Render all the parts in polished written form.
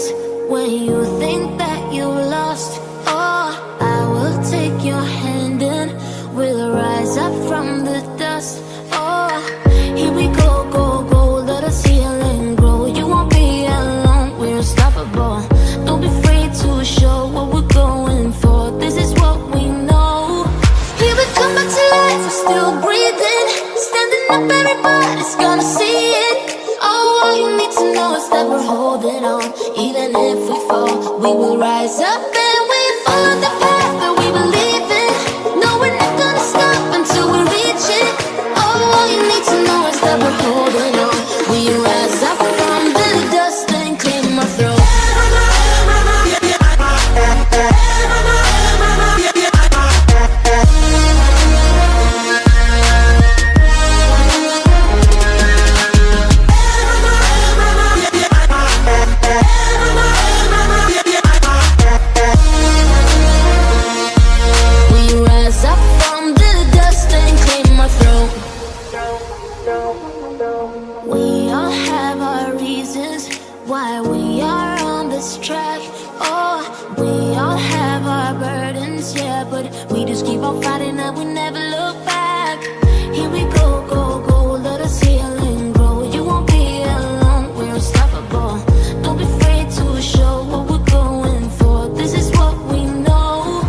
reasons when you think that you lost. Oh, I will take your hand and we'll rise up from the dust. Oh, here we go, go, go, let us heal and grow. You won't be alone, we're unstoppable. Don't be afraid to show what we're going for. This is what we know. Here we come back to life, we're still breathing. Standing up, everybody's gonna see it. Oh, all you need to know is that we're holding on. Even if we fall, we will rise up and we follow the path that we believe in. No, we're not gonna stop until we reach it. Oh, all you need to know is that we're holding on. We rise up from the dust and clear my throat. We all have our reasons why we are on this track. Oh, we all have our burdens, yeah, but we just keep on fighting and we never look back. Here we go, go, go, let us heal and grow. You won't be alone, we're unstoppable. Don't be afraid to show what we're going for. This is what we know.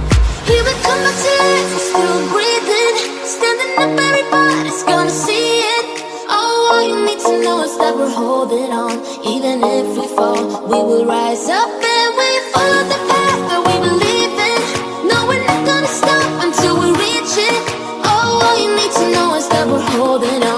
Here we come back to life, we're still breathing. Standing up, everybody's gonna see it. All you need to know is that we're holding on. Even if we fall, we will rise up and we follow the path that we believe in. No, we're not gonna stop until we reach it. Oh, all you need to know is that we're holding on.